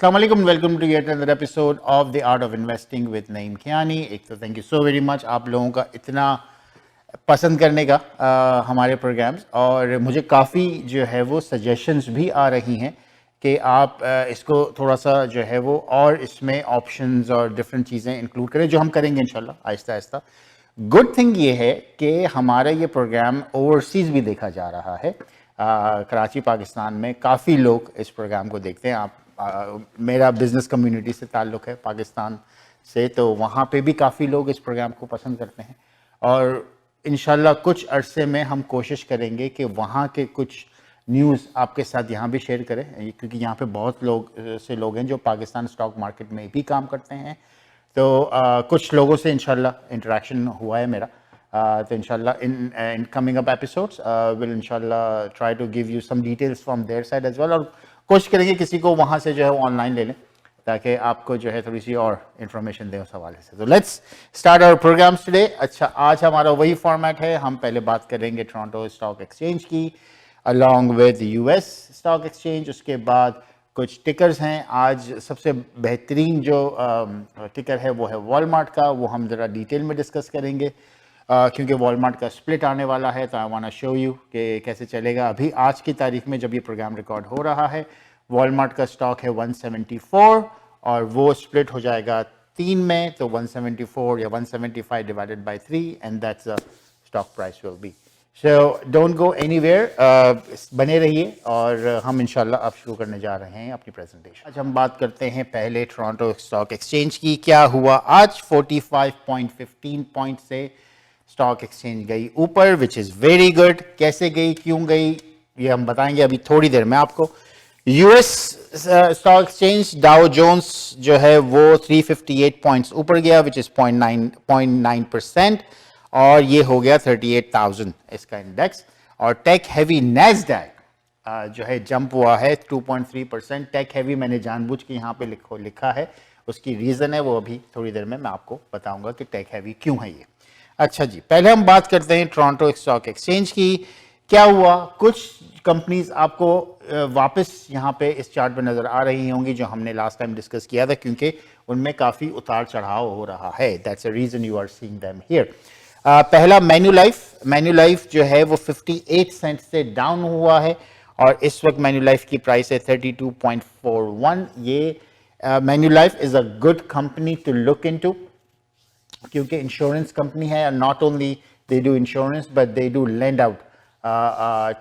Assalamu alaikum, welcome to yet another episode of The Art of Investing with Naeem Khiyani. एक तो thank you so very much आप लोगों का इतना पसंद करने का हमारे प्रोग्राम्स, और मुझे काफ़ी जो है वो सजेशंस भी आ रही हैं कि आप इसको थोड़ा सा जो है वो और इसमें ऑप्शंस और डिफरेंट चीज़ें इंक्लूड करें, जो हम करेंगे इंशाल्लाह आहिस्ता आहिस्ता। गुड थिंग ये है कि हमारा ये प्रोग्राम ओवरसीज़ भी देखा जा रहा है। कराची पाकिस्तान में काफ़ी लोग इस प्रोग्राम को देखते हैं। मेरा बिज़नेस कम्युनिटी से ताल्लुक़ है पाकिस्तान से, तो वहाँ पे भी काफ़ी लोग इस प्रोग्राम को पसंद करते हैं, और इंशाल्लाह कुछ अरसे में हम कोशिश करेंगे कि वहाँ के कुछ न्यूज़ आपके साथ यहाँ भी शेयर करें, क्योंकि यहाँ पे बहुत लोग हैं जो पाकिस्तान स्टॉक मार्केट में भी काम करते हैं। तो कुछ लोगों से इंशाल्लाह इंटरेक्शन हुआ है मेरा, तो इंशाल्लाह in coming up episodes will इंशाल्लाह try to give you some details from their side as well, और कोशिश करेंगे किसी को वहाँ से जो है वो ऑनलाइन ले लें ताकि आपको जो है थोड़ी सी और इन्फॉर्मेशन दें उस हवाले से। तो let's start our programs today. अच्छा, आज हमारा वही फॉर्मेट है, हम पहले बात करेंगे टोरंटो स्टॉक एक्सचेंज की along with US stock exchange. उसके बाद कुछ टिकर्स हैं। आज सबसे बेहतरीन जो टिकर है वो है वॉलमार्ट का, वो हम ज़रा डिटेल में डिस्कस करेंगे क्योंकि वॉलमार्ट का स्प्लिट आने वाला है, तो I want to show you कि कैसे चलेगा। अभी आज की तारीख में जब ये प्रोग्राम रिकॉर्ड हो रहा है, वॉलमार्ट का स्टॉक है 174 और वो स्प्लिट हो जाएगा 3 में, तो 174 या 175 divided by 3 and that's the stock price will be. So don't go anywhere, बने रहिए, और हम इंशाल्लाह अब शुरू करने जा रहे हैं अपनी प्रेजेंटेशन। आज हम बात करते हैं पहले टोरंटो स्टॉक एक्सचेंज की। क्या हुआ आज? 45.15 पॉइंट से स्टॉक एक्सचेंज गई ऊपर, विच इज़ वेरी गुड। कैसे गई, क्यों गई, ये हम बताएंगे अभी थोड़ी देर में आपको। US stock exchange Dow Jones जो है वो 358 पॉइंट्स ऊपर गया, विच इज़ 0.9%, और ये हो गया 38,000 इसका इंडेक्स। और टेक हैवी नैस्डैक जो है जंप हुआ है 2.3%। टेक हैवी मैंने जानबूझ के यहाँ पे लिखा है, उसकी रीज़न है वो अभी थोड़ी देर में मैं आपको बताऊंगा कि टेक हैवी क्यों है ये। अच्छा जी, पहले हम बात करते हैं टोरंटो स्टॉक एक्सचेंज की। क्या हुआ? कुछ कंपनीज आपको वापस यहाँ पे इस चार्ट पे नज़र आ रही होंगी जो हमने लास्ट टाइम डिस्कस किया था, क्योंकि उनमें काफ़ी उतार चढ़ाव हो रहा है। That's a reason you are seeing them here. पहला मैन्यूलाइफ जो है वो 58 सेंट से डाउन हुआ है, और इस वक्त मैन्यूलाइफ की प्राइस है 32.41। ये Manulife is a good company to look into, क्योंकि इंश्योरेंस कंपनी है, not only they do insurance but they do lend out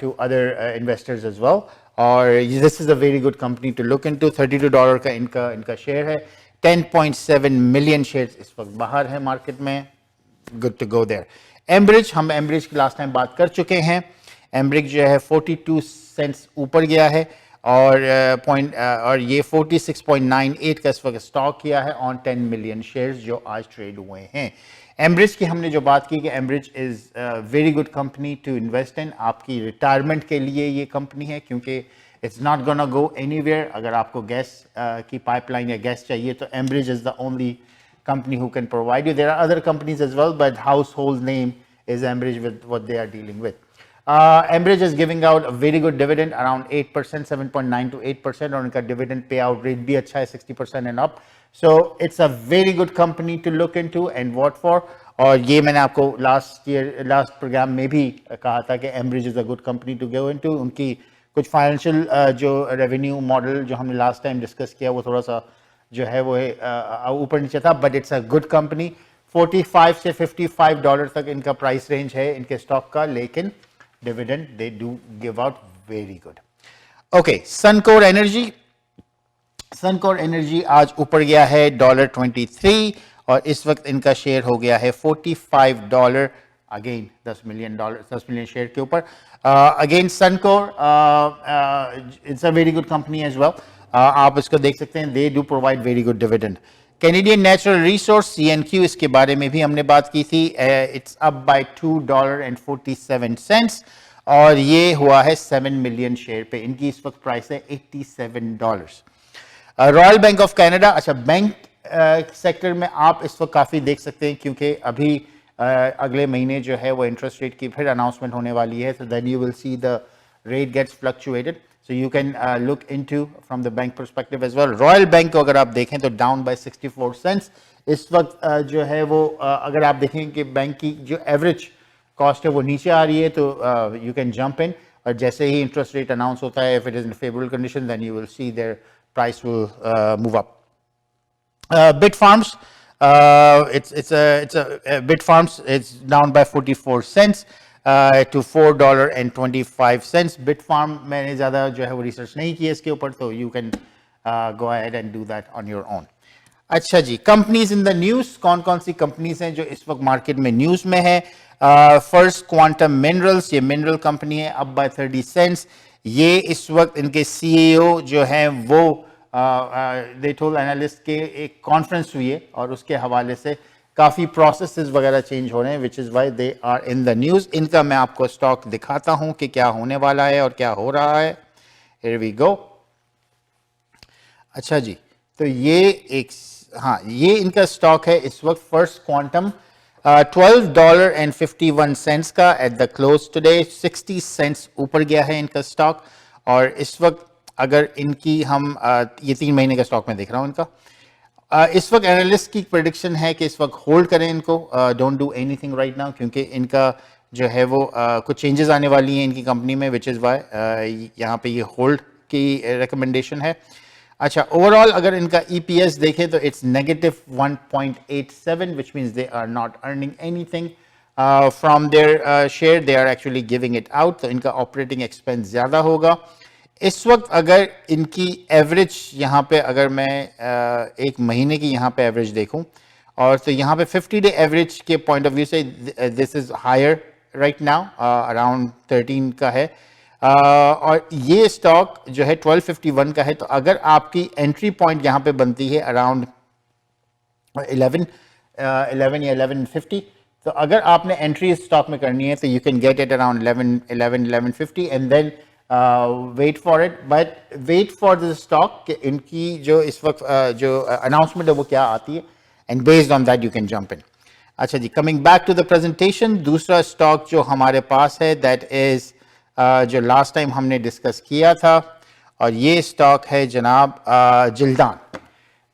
to other investors as well, और this is a very good company to look into. $32 का इनका share है। 10.7 million shares इस वक्त बाहर है मार्केट में। Good to go there. Enbridge, हम एम्ब्रिज की लास्ट टाइम बात कर चुके हैं। एम्ब्रिज जो है 42 सेंट्स ऊपर गया है, और ये 46.98 का इस वक्त स्टॉक किया है ऑन 10 मिलियन शेयर्स जो आज ट्रेड हुए हैं। एम्ब्रिज की हमने जो बात की कि Enbridge is very good company to invest in. आपकी रिटायरमेंट के लिए ये कंपनी है, क्योंकि it's not gonna go anywhere. अगर आपको गैस की पाइपलाइन या गैस चाहिए तो Enbridge is the only company who can provide you. There are other companies as well, but household name is Enbridge with what they are dealing with. Enbridge is giving out a very good dividend, around 8%, 7.9 to 8%, और उनका dividend payout rate भी अच्छा है, 60% and up. So it's a very good company to look into and what for. और ये मैंने आपको last programme में भी कहा था कि Enbridge is a good company to go into. उनकी कुछ फाइनेंशियल जो रेवेन्यू मॉडल जो हमने लास्ट टाइम डिस्कस किया वो थोड़ा सा जो है वो ऊपर नीचे था, but it's a good company. 45 से $55 तक इनका प्राइस रेंज है इनके स्टॉक का, लेकिन dividend they do give out very good. Okay, Suncor energy आज ऊपर गया है $23, और इस वक्त इनका शेयर हो गया है $45, अगेन 10 मिलियन शेयर के ऊपर। Again Suncor it's a very good company as well. आप इसको देख सकते हैं, they do provide very good dividend. Canadian natural resource CNQ, इसके बारे में भी हमने बात की थी। इट्स अप बाय $2.47, और ये हुआ है 7 मिलियन शेयर पे। इनकी इस वक्त प्राइस है $87। रॉयल बैंक ऑफ कनाडा, अच्छा बैंक सेक्टर में आप इस वक्त काफ़ी देख सकते हैं, क्योंकि अभी अगले महीने जो है वो इंटरेस्ट रेट की फिर अनाउंसमेंट होने वाली है, so then you will see the rate gets fluctuated. So you can look into from the bank perspective as well. Royal Bank को अगर आप देखें तो down by 64 cents. इस वक्त जो है वो अगर आप देखें कि बैंक की जो एवरेज कॉस्ट है वो नीचे आ रही है तो यू कैन जंप इन, और जैसे ही इंटरेस्ट रेट अनाउंस होता है, if it is in favourable condition, then you will see their price will move up. Bitfarms, Bitfarms, it's down by 44 cents to $4.25. Bitfarm मैंने ज़्यादा जो है वो रिसर्च नहीं की है इसके ऊपर, तो you can go ahead and do that on your own. अच्छा जी, कंपनीज इन द न्यूज़, कौन कौन सी कंपनीज हैं जो इस वक्त मार्केट में न्यूज़ में है. फर्स्ट क्वांटम मिनरल्स, ये मिनरल कंपनी है, अप बाय 30 सेंट्स. ये इस वक्त इनके सीईओ जो हैं वो दे टोल्ड एनालिस्ट के एक कॉन्फ्रेंस हुई है और उसके हवाले से काफ़ी प्रोसेसेस वगैरह चेंज हो रहे हैं, which is why they are in the news. इनका मैं आपको स्टॉक दिखाता हूं कि क्या होने वाला है और क्या हो रहा है. Here we go. अच्छा जी, तो ये एक, हाँ, ये इनका स्टॉक है इस वक्त फर्स्ट क्वांटम, $12.51 का at the close today. 60 cents ऊपर गया है इनका स्टॉक. और इस वक्त अगर इनकी हम ये 3 महीने का स्टॉक में देख रहा हूँ इनका, इस वक्त एनालिस्ट की प्रेडिक्शन है कि इस वक्त होल्ड करें इनको, don't do anything right now, क्योंकि इनका जो है वो कुछ चेंजेस आने वाली हैं इनकी कंपनी में, विच इज़ वाई यहाँ पे ये होल्ड की रिकमेंडेशन है. अच्छा, ओवरऑल अगर इनका ईपीएस देखें तो it's negative 1.87, which means they are not earning anything from their share, they are actually giving it out. तो इनका ऑपरेटिंग एक्सपेंस ज़्यादा होगा. इस वक्त अगर इनकी एवरेज यहाँ पे, अगर मैं एक महीने की यहाँ पे एवरेज देखूँ, और तो यहाँ पे 50 डे एवरेज के पॉइंट ऑफ व्यू से this is higher right now, around 13 का है. और ये स्टॉक जो है 1251 का है. तो अगर आपकी एंट्री पॉइंट यहाँ पे बनती है अराउंड 11 या 1150, तो अगर आपने एंट्री स्टॉक में करनी है तो you can get it around 1150 and then wait for it. But wait for the stock कि इनकी जो इस वक्त जो अनाउंसमेंट है वो क्या आती है, and based on that you can jump in. अच्छा जी, coming back to the presentation, दूसरा स्टॉक जो हमारे पास है दैट इज जो लास्ट टाइम हमने डिस्कस किया था, और ये स्टॉक है जनाब जिल्दान.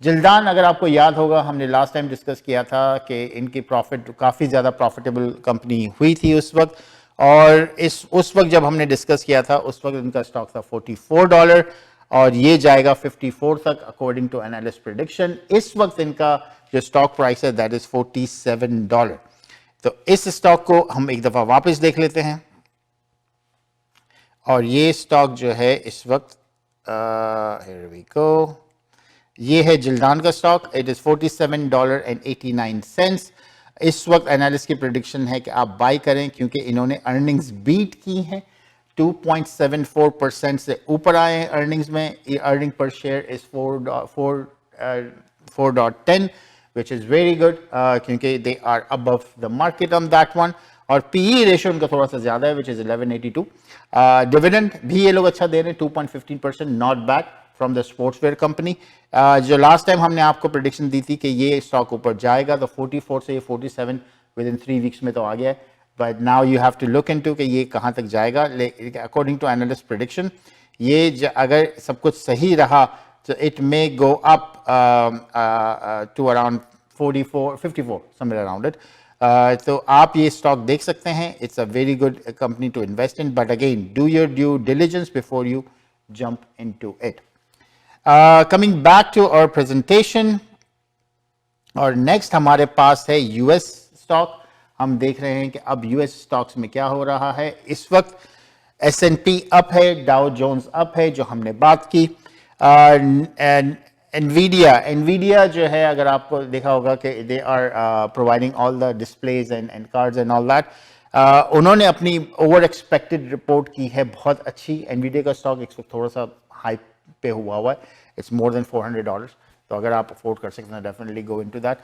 जिल्दान, अगर आपको याद होगा, हमने लास्ट टाइम डिस्कस किया था कि इनकी प्रॉफिट काफ़ी ज़्यादा प्रॉफिटेबल कंपनी हुई थी उस वक्त, और उस वक्त जब हमने डिस्कस किया था उस वक्त इनका स्टॉक था $44 और ये जाएगा 54 तक अकॉर्डिंग टू एनालिस्ट प्रेडिक्शन. इस वक्त इनका जो स्टॉक प्राइस है दैट इज़ $47. तो इस स्टॉक को हम एक दफ़ा वापस देख लेते हैं, और ये स्टॉक जो है इस वक्त here we go, ये है जिल्दान का स्टॉक. It is $47.89. इस वक्त एनालिस्ट की प्रेडिक्शन है कि आप बाई करें, क्योंकि इन्होंने अर्निंग्स बीट की हैं, 2.74% से ऊपर आए हैं अर्निंग्स में. अर्निंग पर share is 4.10, which is very good, क्योंकि they are above the market on that one. और पीई रेशियो उनका थोड़ा सा ज़्यादा है, विच इज़ 1182. डिविडेंड भी ये लोग अच्छा दे रहे हैं, 2.15%, not bad from the sportswear company. जो लास्ट टाइम हमने आपको प्रेडिक्शन दी थी कि ये स्टॉक ऊपर जाएगा, तो 44 से ये 47 विद इन 3 वीक्स में तो आ गया है. But now you have to look into कि ये कहाँ तक जाएगा. अकॉर्डिंग टू एनालिस्ट प्रेडिक्शन ये अगर सब कुछ सही रहा तो it may go up to around 54 somewhere around it. तो आप ये स्टॉक देख सकते हैं. It's a very good company to invest in, but again do your due diligence before you jump into it. Coming back to our presentation, और next हमारे पास है यूएस स्टॉक. हम देख रहे हैं कि अब यूएस स्टॉक्स में क्या हो रहा है. इस वक्त S&P अप है, डाउ जोन्स अप है, जो हमने बात की. एनवीडिया जो है, अगर आपको देखा होगा कि they are providing all the displays and cards and all that. उन्होंने अपनी ओवर एक्सपेक्टेड रिपोर्ट की है, बहुत अच्छी. एनवीडिया का स्टॉक इस वक्त थोड़ा सा हाई पे हुआ है, इट्स मोर देन $400. तो अगर आप अफोर्ड कर सकते हैं डेफिनेटली गो इनटू दैट.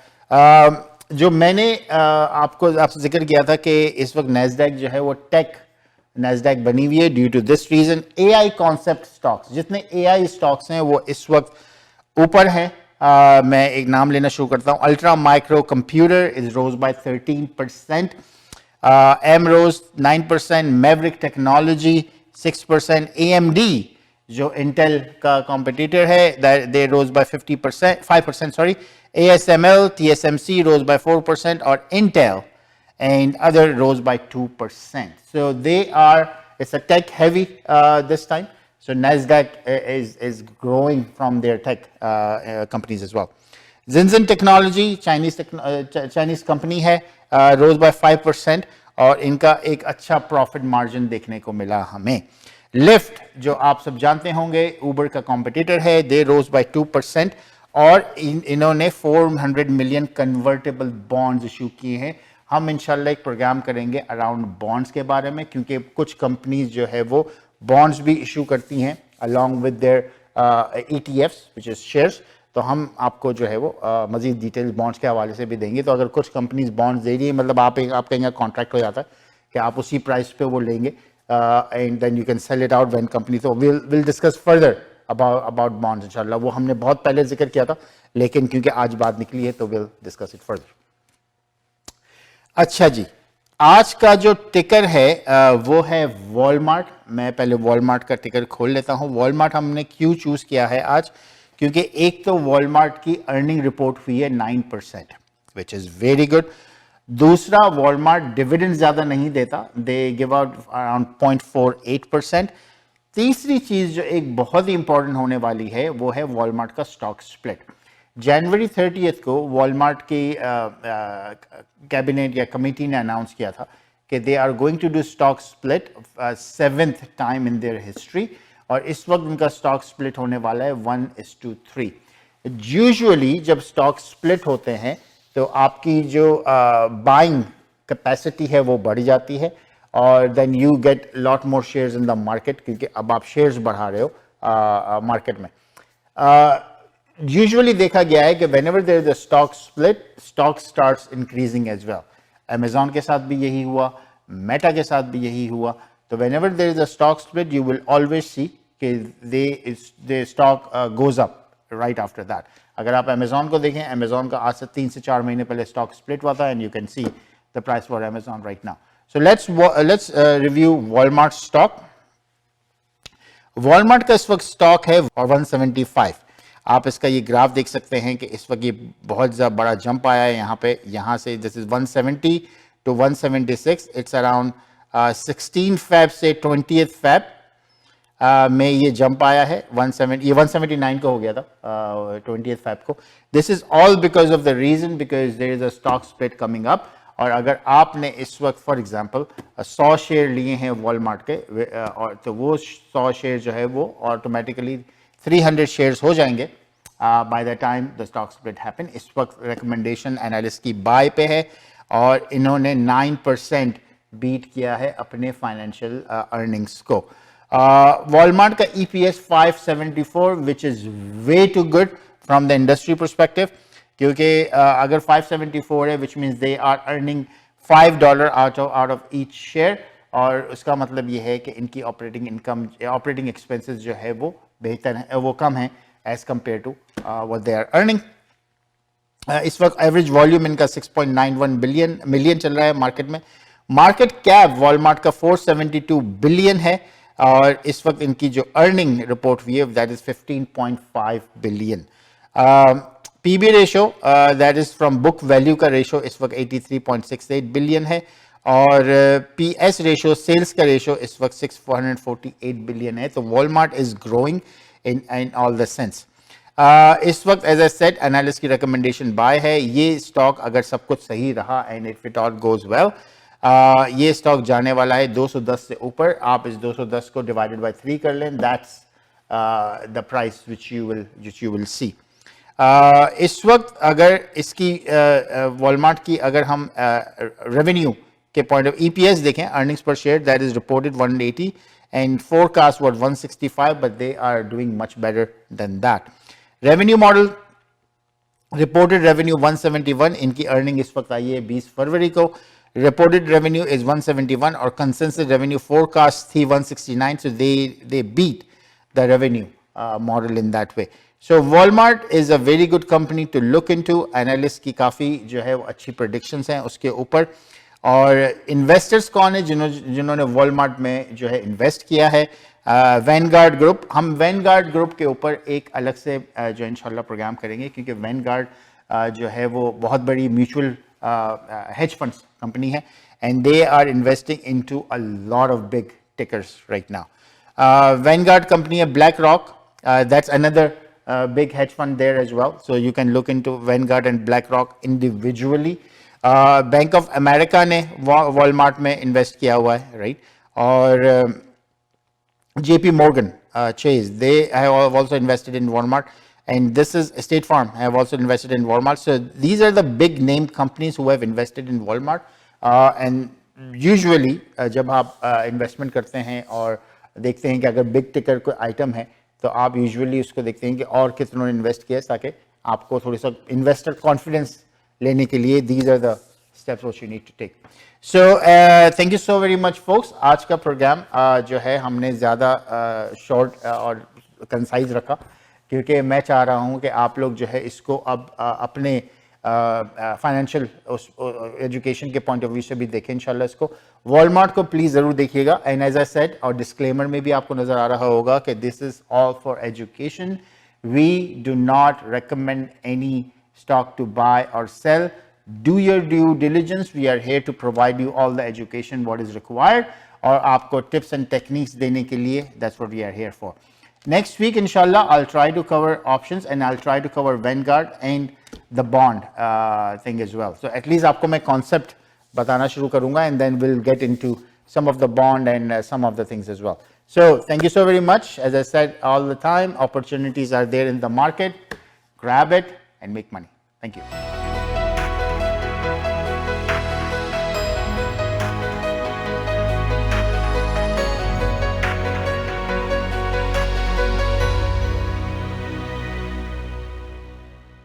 जो मैंने आपसे जिक्र किया था कि इस वक्त नैस्डैक जो है वो टेक नैस्डैक बनी हुई है due to this reason. AI concept stocks, जितने एआई स्टॉक्स हैं वो इस वक्त ऊपर है. मैं एक नाम लेना शुरू करता हूँ. Ultra micro computer is rose by 13%, M rose 9%, Maverick technology 6%, AMD जो इंटेल का कॉम्पिटिटर है they rose by 50%, 5%, sorry. ASML, TSMC rose by 4%, or Intel and other rose by 2%. So they are, it's a tech heavy this time. So Nasdaq is growing from their tech companies as well. Zinzin Technology, Chinese company है, rose by 5%, और इनका एक अच्छा profit margin देखने को मिला हमें. Lift जो आप सब जानते होंगे ऊबर का कॉम्पिटिटर है, दे रोज बाय 2%, और इन्होंने 400 मिलियन कन्वर्टेबल बॉन्ड्स इशू किए हैं. हम इंशाल्लाह एक प्रोग्राम करेंगे अराउंड बॉन्ड्स के बारे में, क्योंकि कुछ कंपनीज जो है वो बॉन्ड्स भी इशू करती हैं along with their ETFs which is shares. तो हम आपको जो है वो मजीद डिटेल्स बॉन्ड्स के हवाले से भी देंगे. तो अगर कुछ कंपनीज बॉन्ड्स दे रही है, मतलब आप कहेंगे कॉन्ट्रैक्ट हो जाता है कि आप उसी प्राइस पे वो लेंगे, and then you can sell it out when company. तो will discuss further about bonds इंशाल्लाह. वो हमने बहुत पहले जिक्र किया था, लेकिन क्योंकि आज बात निकली है तो विल डिस्कस इट फर्दर. अच्छा जी, आज का जो टिकर है वो है वॉलमार्ट. मैं पहले वॉलमार्ट का टिकर खोल लेता हूं. वॉलमार्ट हमने क्यों चूज किया है आज, क्योंकि एक तो वॉलमार्ट की अर्निंग रिपोर्ट हुई है 9%, विच इज वेरी गुड. दूसरा, वॉलमार्ट डिविडेंड ज्यादा नहीं देता, दे गिव आउट अराउंड 0.48%. तीसरी चीज जो एक बहुत ही इंपॉर्टेंट होने वाली है वो है वॉलमार्ट का स्टॉक स्प्लिट. जनवरी 30 को वॉलमार्ट की कैबिनेट या कमेटी ने अनाउंस किया था कि they are going to do stock split 7th time in their history, और इस वक्त उनका स्टॉक स्प्लिट होने वाला है 1:3. यूजुअली जब स्टॉक स्प्लिट होते हैं तो आपकी जो बाइंग कैपेसिटी है वो बढ़ जाती है, और then you get lot more shares in the market, क्योंकि अब आप शेयर्स बढ़ा रहे हो मार्केट में. यूजुअली देखा गया है कि whenever there is a stock split, stock starts increasing as well. Amazon के साथ भी यही हुआ, मेटा के साथ भी यही हुआ. तो whenever there is a stock split, you will always see कि the stock goes up right after that. अगर आप Amazon को देखें, Amazon का आज से 3 से 4 महीने पहले stock split हुआ था, and you can see the price for Amazon right now. So let's review Walmart stock. Walmart का इस वक्त स्टॉक है 175. आप इसका ये ग्राफ देख सकते हैं कि इस वक्त ये बहुत ज़्यादा बड़ा जंप आया है यहाँ पे. यहाँ से this is 170 to 176. It's around 16 Feb से 20th Feb में ये जंप आया है. 179 को हो गया था 20th Feb को. This is all because of the reason because there is a stock split coming up. और अगर आपने इस वक्त फॉर एग्जांपल 100 शेयर लिए हैं वॉलमार्ट के, और तो वो 100 शेयर जो है वो ऑटोमेटिकली 300 शेयर्स हो जाएंगे by the time the stock split happen. इस वक्त रिकमेंडेशन एनालिस्ट की बाय पे है, और इन्होंने 9% बीट किया है अपने फाइनेंशियल अर्निंग्स को. वॉलमार्ट का EPS 574, which is way too good from the industry perspective, क्योंकि अगर 574 है which means they are earning $5 out of each share, और उसका मतलब ये है कि इनकी ऑपरेटिंग एक्सपेंसेस जो है वो बेहतर है, वो कम है as compare to what they are earning. इस वक्त एवरेज वॉल्यूम इनका 6.91 मिलियन चल रहा है मार्केट में. मार्केट कैप वॉलमार्ट का 472 बिलियन है, और इस वक्त इनकी जो अर्निंग रिपोर्ट हुई है that is 15.5 billion. PB ratio that is from book value का रेशो इस वक्त 83.68 बिलियन है, और PS रेशो सेल्स का रेशो इस वक्त 648 बिलियन है. तो Walmart is growing in all the sense. इस वक्त एज आई सेड एनालिस्ट की रिकमेंडेशन बाय है. ये स्टॉक अगर सब कुछ सही रहा and if it all goes well, ये स्टॉक जाने वाला है 210 से ऊपर. आप इस 210 को डिवाइडेड बाय 3 कर लें, that's the price which you will सी. इस वक्त अगर इसकी वॉलमार्ट की अगर हम रेवेन्यू के पॉइंट ऑफ EPS देखें, अर्निंग्स पर share, that is reported 180 and forecast was 165, but they are doing much better than that. Revenue model, reported revenue 171, इनकी अर्निंग इस वक्त आई है 20 फरवरी को. Reported revenue is 171 और consensus revenue forecast थी 169, so they beat the revenue model in that way. So Walmart is a very good company to look into. Analyst की काफ़ी जो है वो अच्छी predictions हैं उसके ऊपर, और इन्वेस्टर्स कौन है जिन्होंने वॉलमार्ट में जो है इन्वेस्ट किया है? Vanguard group. हम वैनगार्ड ग्रुप के ऊपर एक अलग से जो इंशाल्लाह प्रोग्राम करेंगे, क्योंकि वैनगार्ड जो है वो बहुत बड़ी म्यूचुअल हेज फंड्स कंपनी है, and they are investing into a lot of big tickers right now. Vanguard company है BlackRock, that's another big hedge fund there as well, so you can look into Vanguard and BlackRock individually. Bank of America ने Walmart में invest किया हुआ है, right? और JP Morgan Chase, they have also invested in Walmart, and this is State Farm have also invested in Walmart. So these are the big name companies who have invested in Walmart, and usually जब आप investment करते हैं और देखते हैं कि अगर big ticker कोई item है तो आप यूजुअली उसको देखते हैं कि और कितनों ने इन्वेस्ट किया, ताकि आपको थोड़ी सा इन्वेस्टर कॉन्फिडेंस लेने के लिए these are the steps which you need to take. So thank you so very much folks. आज का प्रोग्राम जो है हमने ज़्यादा शॉर्ट और कंसाइज रखा, क्योंकि मैं चाह रहा हूँ कि आप लोग जो है इसको अब अपने फाइनेंशियल एजुकेशन के पॉइंट ऑफ व्यू से भी देखें इंशाल्लाह इसको। वॉलमार्ट को प्लीज जरूर देखिएगा, एंड एज आई सेड, और डिस्क्लेमर में भी आपको नजर आ रहा होगा कि this is all for education, we do not recommend any stock to buy or sell. Do your due diligence. We are here to provide you all the education what is required, और आपको tips and techniques देने के लिए, that's what we are here for. Next week, inshallah, I'll try to cover options, and I'll try to cover Vanguard and the bond thing as well. So at least आपको मैं concept बताना शुरू करूँगा, and then we'll get into some of the bond and some of the things as well. So thank you so very much. As I said all the time, opportunities are there in the market. Grab it and make money. Thank you.